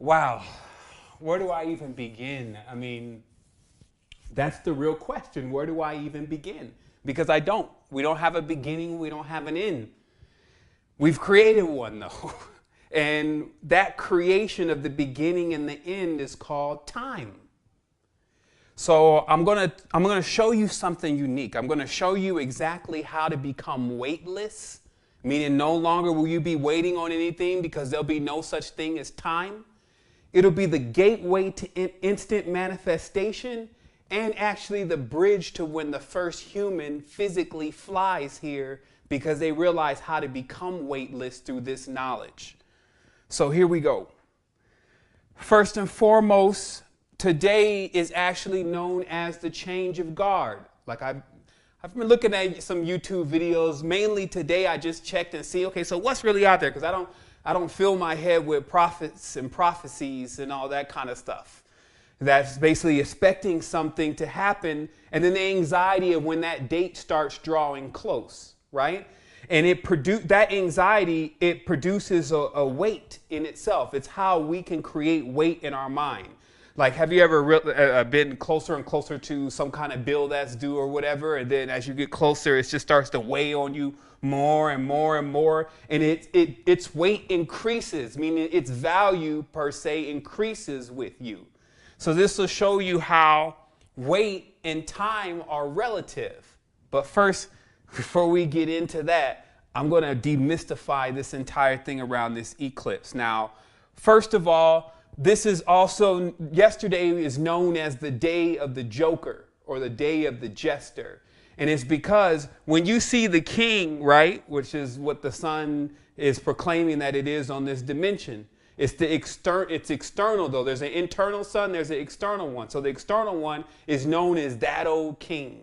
Wow, where do I even begin? I mean, that's the real question. Where do I even begin? Because we don't have a beginning, we don't have an end. We've created one though. And that creation of the beginning and the end is called time. So I'm gonna show you something unique. I'm gonna show you exactly how to become weightless, meaning no longer will you be waiting on anything because there'll be no such thing as time. It'll be the gateway to instant manifestation and actually the bridge to when the first human physically flies here because they realize how to become weightless through this knowledge. So here we go. First and foremost, today is actually known as the change of guard. Like I've been looking at some YouTube videos. Mainly today I just checked and see, okay, so what's really out there? Because I don't fill my head with prophets and prophecies and all that kind of stuff. That's basically expecting something to happen and then the anxiety of when that date starts drawing close, right? And that anxiety, it produces a weight in itself. It's how we can create weight in our mind. Like, have you ever been closer and closer to some kind of bill that's due or whatever? And then as you get closer, it just starts to weigh on you more and more and more. And its weight increases, meaning its value per se increases with you. So this will show you how weight and time are relative. But first, before we get into that, I'm going to demystify this entire thing around this eclipse. Now, first of all, this is also, yesterday is known as the day of the joker or the day of the jester. And it's because when you see the king, right, which is what the sun is proclaiming that it is on this dimension, it's external though. There's an internal sun, there's an external one. So the external one is known as that old king.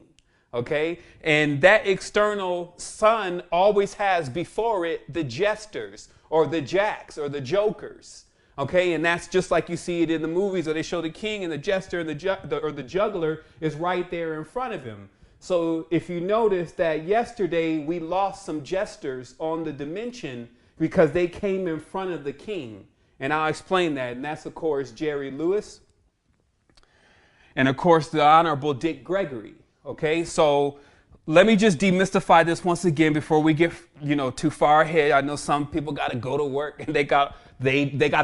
Okay, and that external sun always has before it the jesters or the jacks or the jokers. Okay, and that's just like you see it in the movies where they show the king and the jester and the juggler is right there in front of him. So if you notice that yesterday we lost some jesters on the dimension because they came in front of the king. And I'll explain that. And that's, of course, Jerry Lewis. And, of course, the Honorable Dick Gregory. Okay, so let me just demystify this once again before we get, too far ahead. I know some people got to go to work and they got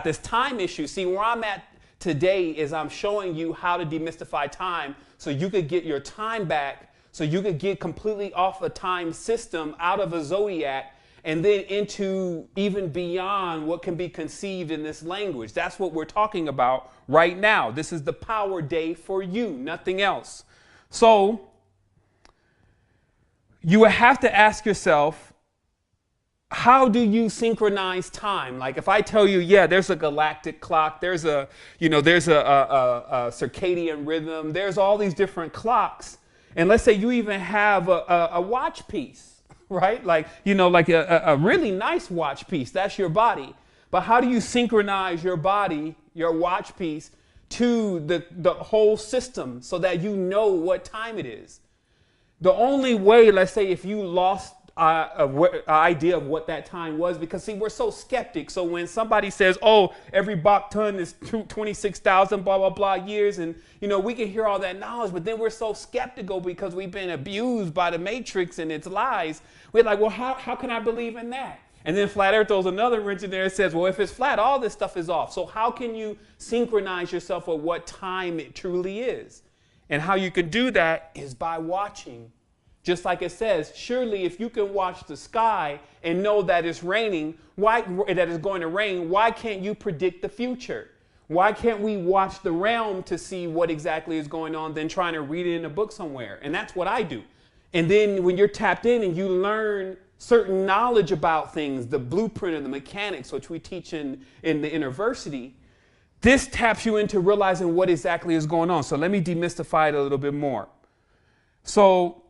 this time issue. See, where I'm at today is I'm showing you how to demystify time so you could get your time back, so you could get completely off a time system, out of a zodiac, and then into even beyond what can be conceived in this language. That's what we're talking about right now. This is the power day for you, nothing else. So you would have to ask yourself, how do you synchronize time? Like if I tell you, yeah, there's a galactic clock, there's a circadian rhythm, there's all these different clocks. And let's say you even have a watch piece. Right? Like a really nice watch piece. That's your body. But how do you synchronize your body, your watch piece, to the whole system so that you know what time it is? The only way, let's say, if you lost an idea of what that time was, because, see, we're so skeptic. So when somebody says, oh, every Bach ton is 26,000, blah, blah, blah years, and, we can hear all that knowledge, but then we're so skeptical because we've been abused by the Matrix and its lies. We're like, well, how can I believe in that? And then Flat Earth throws another wrench in there and says, well, if it's flat, all this stuff is off. So how can you synchronize yourself with what time it truly is? And how you can do that is by watching. Just like it says, surely if you can watch the sky and know that it's raining, that it's going to rain, why can't you predict the future? Why can't we watch the realm to see what exactly is going on than trying to read it in a book somewhere? And that's what I do. And then when you're tapped in and you learn certain knowledge about things, the blueprint of the mechanics, which we teach in the Innerversity, this taps you into realizing what exactly is going on. So let me demystify it a little bit more. So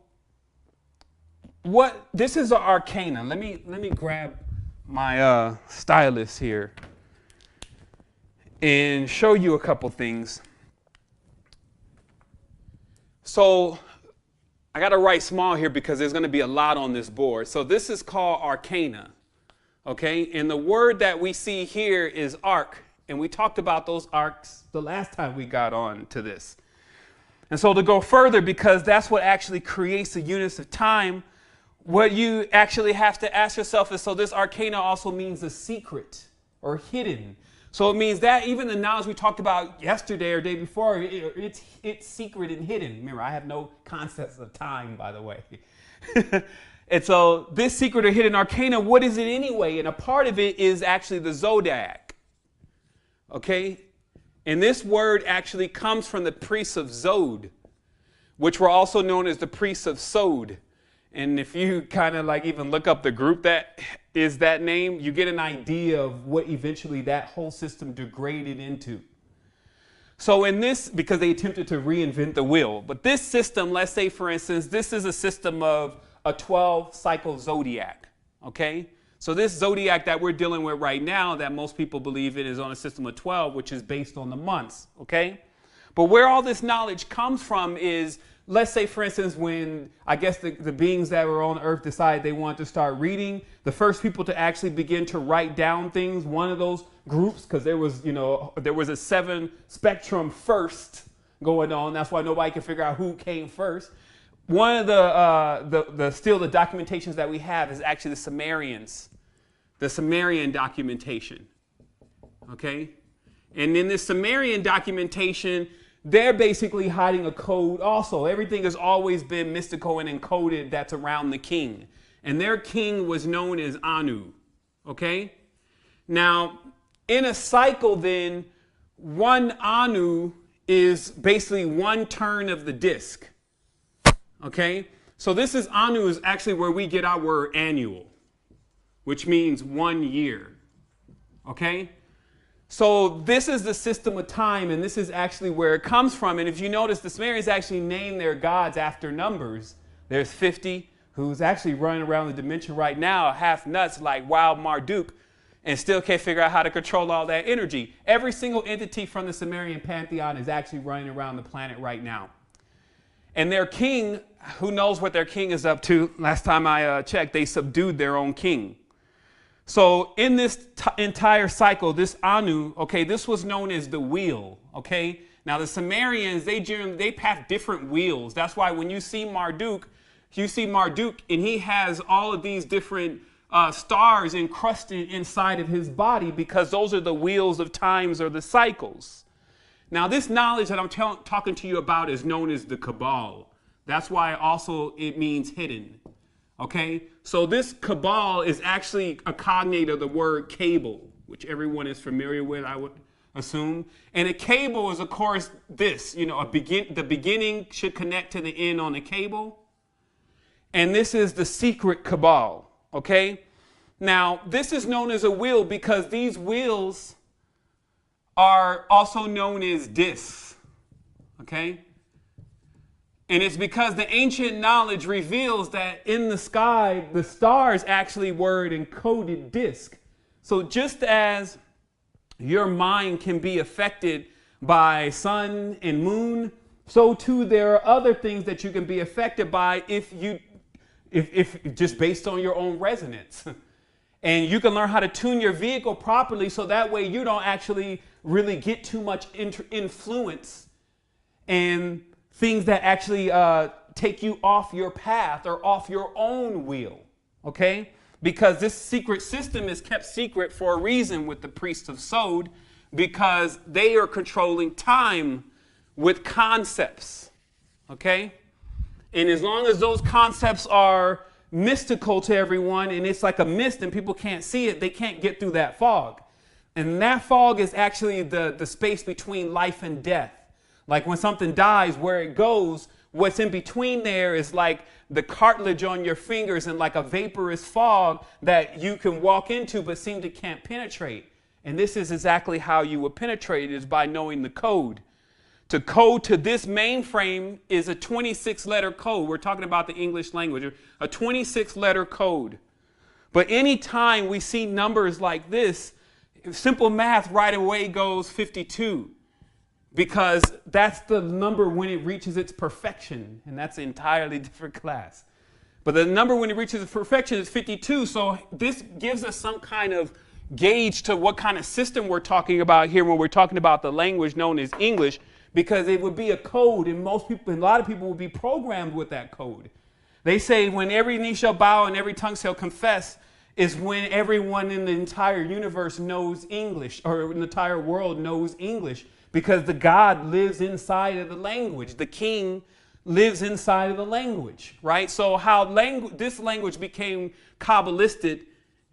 this is an arcana. Let me grab my stylus here and show you a couple things. So I got to write small here because there's going to be a lot on this board. So this is called arcana. Okay, and the word that we see here is arc, And we talked about those arcs the last time we got on to this. And so to go further, because that's what actually creates the units of time, what you actually have to ask yourself is, so this arcana also means the secret or hidden. So it means that even the knowledge we talked about yesterday or day before, it's secret and hidden. Remember, I have no concepts of time, by the way. And so this secret or hidden arcana, what is it anyway? And a part of it is actually the zodiac. Okay? And this word actually comes from the priests of Zod, which were also known as the priests of Sod. And if you kind of like even look up the group that is that name, you get an idea of what eventually that whole system degraded into. So in this, because they attempted to reinvent the wheel, but this system, let's say for instance, this is a system of a 12 cycle zodiac. Okay? So this zodiac that we're dealing with right now, that most people believe it is on a system of 12, which is based on the months. Okay? But where all this knowledge comes from is, let's say, for instance, when I guess the beings that were on Earth decided they wanted to start reading, the first people to actually begin to write down things, one of those groups, because there was, there was a 7 spectrum first going on. That's why nobody can figure out who came first. One of the documentations that we have is actually the Sumerians, the Sumerian documentation. Okay? And in this Sumerian documentation, they're basically hiding a code also. Everything has always been mystical and encoded that's around the king. And their king was known as Anu. Okay? Now, in a cycle then, one Anu is basically one turn of the disk. Okay? So this is Anu is actually where we get our word annual, which means 1 year. Okay? So this is the system of time, and this is actually where it comes from. And if you notice, the Sumerians actually named their gods after numbers. There's 50, who's actually running around the dimension right now, half nuts like wild Marduk, and still can't figure out how to control all that energy. Every single entity from the Sumerian pantheon is actually running around the planet right now. And their king, who knows what their king is up to? Last time I checked, they subdued their own king. So in this entire cycle, this Anu, okay, this was known as the wheel, okay? Now the Sumerians, they have different wheels. That's why when you see Marduk, and he has all of these different stars encrusted inside of his body, because those are the wheels of times or the cycles. Now this knowledge that I'm talking to you about is known as the Cabal. That's why also it means hidden. Okay, so this cabal is actually a cognate of the word cable, which everyone is familiar with, I would assume. And a cable is, of course, this, the beginning should connect to the end on the cable. And this is the secret cabal, okay? Now, this is known as a wheel because these wheels are also known as discs, okay? And it's because the ancient knowledge reveals that in the sky, the stars actually were an encoded disk. So just as your mind can be affected by sun and moon, so too there are other things that you can be affected by if just based on your own resonance. And you can learn how to tune your vehicle properly so that way you don't actually really get too much influence and things that actually take you off your path or off your own wheel, okay? Because this secret system is kept secret for a reason with the priests of Sod, because they are controlling time with concepts, okay? And as long as those concepts are mystical to everyone and it's like a mist and people can't see it, they can't get through that fog. And that fog is actually the space between life and death. Like when something dies, where it goes, what's in between there is like the cartilage on your fingers and like a vaporous fog that you can walk into but seem to can't penetrate. And this is exactly how you would penetrate it, is by knowing the code. To code to this mainframe is a 26-letter code. We're talking about the English language, a 26-letter code. But anytime we see numbers like this, simple math right away goes 52. Because that's the number when it reaches its perfection, and that's an entirely different class. But the number when it reaches its perfection is 52, so this gives us some kind of gauge to what kind of system we're talking about here when we're talking about the language known as English, because it would be a code, and a lot of people would be programmed with that code. They say when every knee shall bow and every tongue shall confess is when everyone in the entire universe knows English, or the entire world knows English, because the God lives inside of the language. The king lives inside of the language, right? So how this language became Kabbalistic,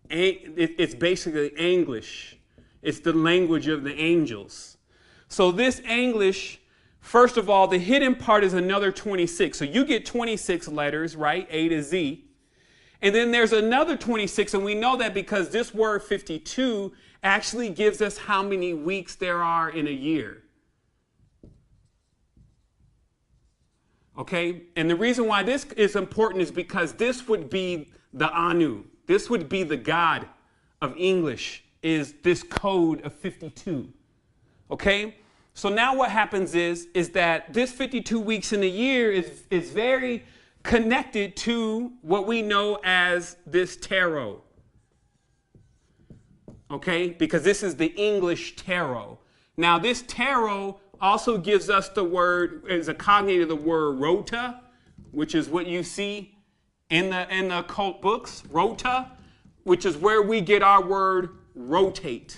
it's basically English. It's the language of the angels. So this English, first of all, the hidden part is another 26. So you get 26 letters, right? A to Z. And then there's another 26, and we know that because this word 52 actually gives us how many weeks there are in a year. Okay? And the reason why this is important is because this would be the Anu. This would be the God of English, is this code of 52. Okay? So now what happens is that this 52 weeks in a year is very connected to what we know as this tarot. Okay? Because this is the English tarot. Now this tarot also gives us the word, is a cognate of the word rota, which is what you see in the occult books, rota, which is where we get our word rotate.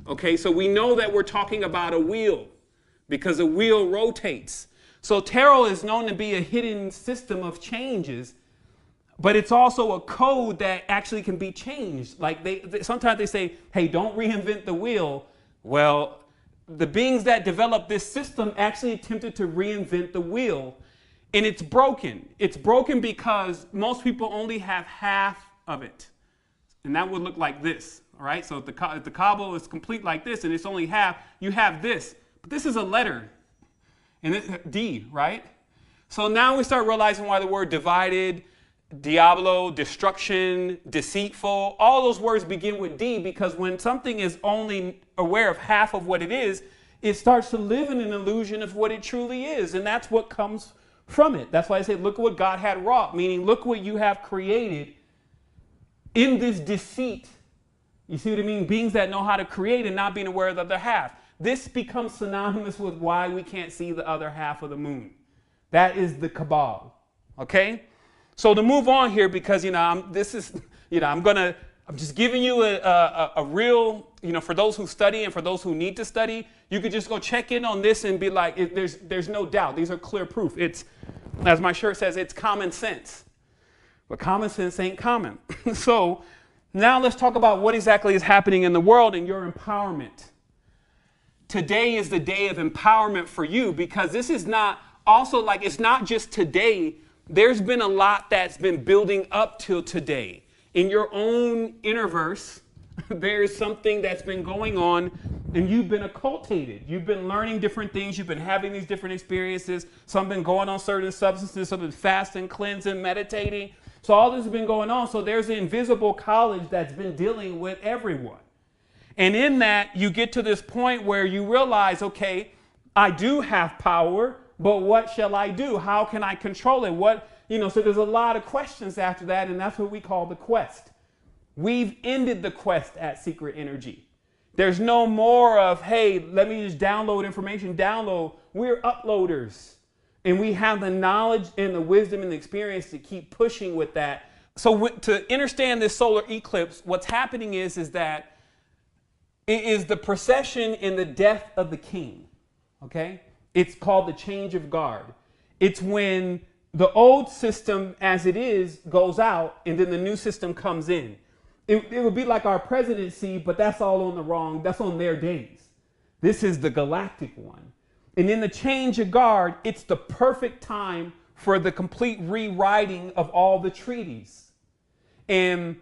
Okay, so we know that we're talking about a wheel because a wheel rotates. So tarot is known to be a hidden system of changes, but it's also a code that actually can be changed. Like sometimes they say, hey, don't reinvent the wheel. Well, the beings that developed this system actually attempted to reinvent the wheel, and it's broken. It's broken because most people only have half of it, and that would look like this. All right, so if the Kabbalah is complete like this and it's only half, you have this. But this is a letter, and it's D, right? So now we start realizing why the word divided, diablo, destruction, deceitful, all those words begin with D, because when something is only aware of half of what it is, it starts to live in an illusion of what it truly is, and that's what comes from it. That's why I say, look at what God had wrought, meaning look what you have created in this deceit. You see what I mean? Beings that know how to create and not being aware of the other half. This becomes synonymous with why we can't see the other half of the moon. That is the Kabbalah. Okay? So to move on here, because I'm just giving you a real, for those who study and for those who need to study, you could just go check in on this and be like, there's no doubt. These are clear proof. It's, as my shirt says, it's common sense. But common sense ain't common. So now let's talk about what exactly is happening in the world and your empowerment. Today is the day of empowerment for you, because this is not also like, it's not just today. There's been a lot that's been building up till today. In your own innerverse, there's something that's been going on, and you've been occultated. You've been learning different things. You've been having these different experiences. Some been going on certain substances, some been fasting, cleansing, meditating. So all this has been going on. So there's an invisible college that's been dealing with everyone. And in that, you get to this point where you realize, okay, I do have power, but what shall I do? How can I control it? So there's a lot of questions after that, and that's what we call the quest. We've ended the quest at Secret Energy. There's no more of, hey, let me just download information. We're uploaders. And we have the knowledge and the wisdom and the experience to keep pushing with that. So to understand this solar eclipse, what's happening is that it is the procession in the death of the king. Okay? It's called the change of guard. It's when the old system as it is goes out and then the new system comes in. It would be like our presidency, but that's that's on their days. This is the galactic one. And in the change of guard, it's the perfect time for the complete rewriting of all the treaties. And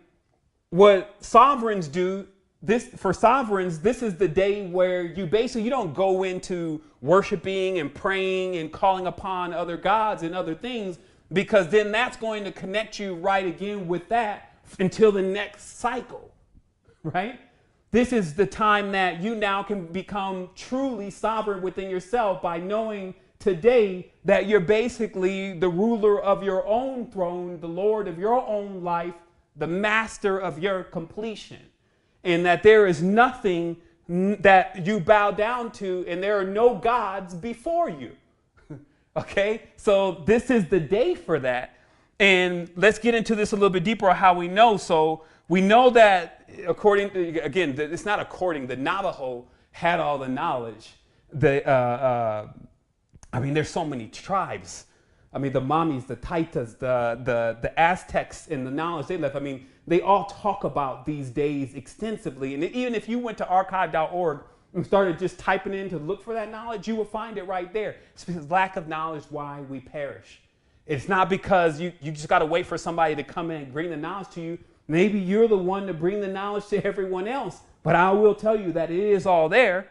what sovereigns do, this is the day where you don't go into worshiping and praying and calling upon other gods and other things, because then that's going to connect you right again with that until the next cycle, right? This is the time that you now can become truly sovereign within yourself by knowing today that you're basically the ruler of your own throne, the Lord of your own life, the master of your completion. and that there is nothing that you bow down to, and there are no gods before you. Okay, so this is the day for that. And let's get into this a little bit deeper on how we know. So we know that according to, again, it's not according, the Navajo had all the knowledge. I mean, there's so many tribes. I mean, the Mamis, the Taitas, the Aztecs, and the knowledge they left. I mean, they all talk about these days extensively. And even if you went to archive.org and started just typing in to look for that knowledge, you will find it right there. It's because lack of knowledge why we perish. It's not because you just got to wait for somebody to come in and bring the knowledge to you. Maybe you're the one to bring the knowledge to everyone else. But I will tell you that it is all there.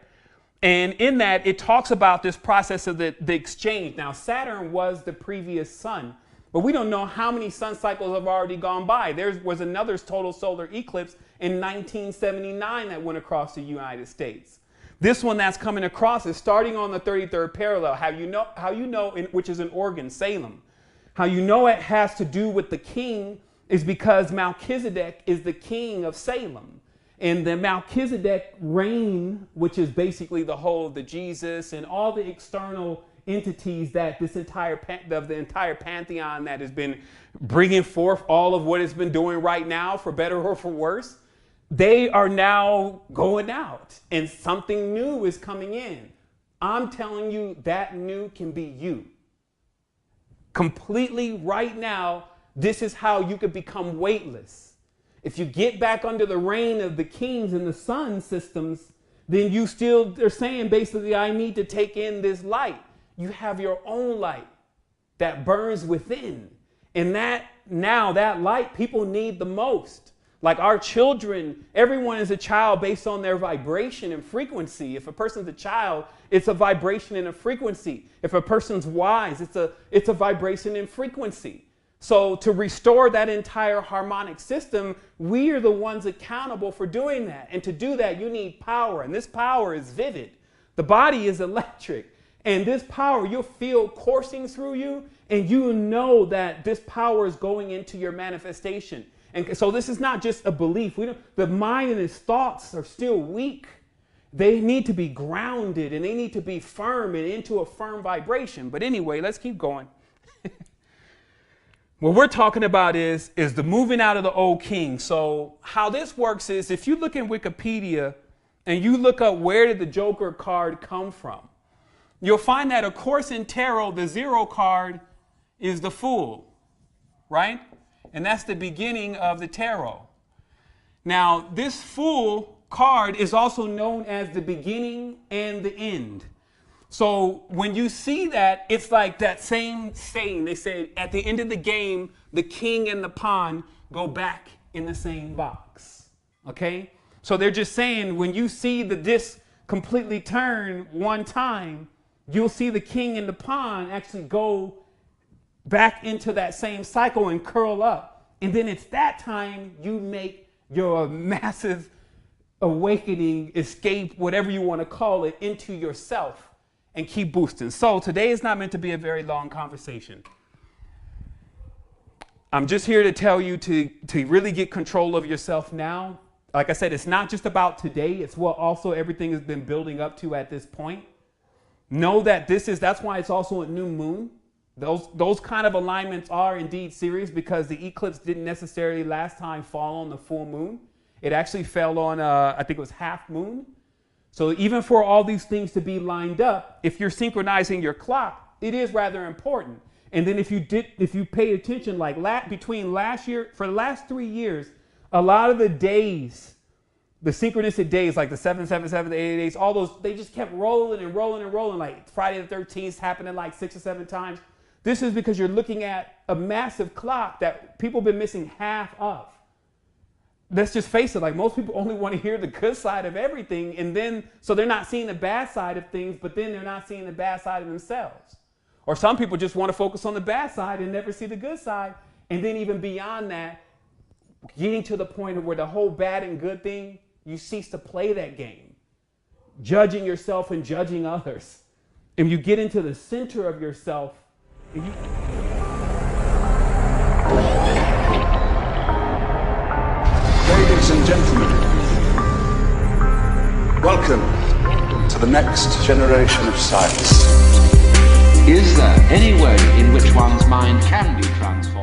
And in that, it talks about this process of the exchange. Now, Saturn was the previous sun, but we don't know how many sun cycles have already gone by. There was another total solar eclipse in 1979 that went across the United States. This one that's coming across is starting on the 33rd parallel. How you know, which is in Oregon, Salem. How you know it has to do with the king is because Melchizedek is the king of Salem. And the Melchizedek reign, which is basically the whole of the Jesus and all the external entities that this entire pantheon that has been bringing forth all of what it's been doing right now, for better or for worse, they are now going out and something new is coming in. I'm telling you that new can be you. Completely right now, this is how you could become weightless. If you get back under the reign of the kings and the sun systems, then you still are saying basically, I need to take in this light. You have your own light that burns within. And that light people need the most. Like our children, everyone is a child based on their vibration and frequency. If a person's a child, it's a vibration and a frequency. If a person's wise, it's a vibration and frequency. So to restore that entire harmonic system, we are the ones accountable for doing that. And to do that, you need power. And this power is vivid. The body is electric. And this power, you'll feel coursing through you. And you know that this power is going into your manifestation. And so this is not just a belief. The mind and its thoughts are still weak. They need to be grounded and they need to be firm and into a firm vibration. But anyway, let's keep going. What we're talking about is the moving out of the old king. So how this works is if you look in Wikipedia and you look up where did the Joker card come from, you'll find that, of course, in tarot, the 0 card is the Fool, right? And that's the beginning of the tarot. Now, this Fool card is also known as the beginning and the end. So when you see that, it's like that same saying. They say at the end of the game, the king and the pawn go back in the same box. Okay? So they're just saying when you see the disc completely turn one time, you'll see the king and the pawn actually go back into that same cycle and curl up. And then it's that time you make your massive awakening, escape, whatever you want to call it, into yourself. And keep boosting. So today is not meant to be a very long conversation. I'm just here to tell you to really get control of yourself now. Like I said, it's not just about today. It's what also everything has been building up to at this point. Know that that's why it's also a new moon. Those kind of alignments are indeed serious because the eclipse didn't necessarily last time fall on the full moon. It actually fell on, I think it was half moon. So even for all these things to be lined up, if you're synchronizing your clock, it is rather important. And then if you pay attention, like between last year, for the last 3 years, a lot of the days, the synchronistic days, like the 777, the 88 days, all those, they just kept rolling and rolling and rolling. Like Friday the 13th happening like 6 or 7 times. This is because you're looking at a massive clock that people have been missing half of. Let's just face it, like most people only want to hear the good side of everything, and then so they're not seeing the bad side of things, but then they're not seeing the bad side of themselves. Or some people just want to focus on the bad side and never see the good side, and then even beyond that, getting to the point of where the whole bad and good thing, you cease to play that game, judging yourself and judging others. And you get into the center of yourself, and you... Ladies and gentlemen, Welcome to the next generation of science. Is there any way in which one's mind can be transformed?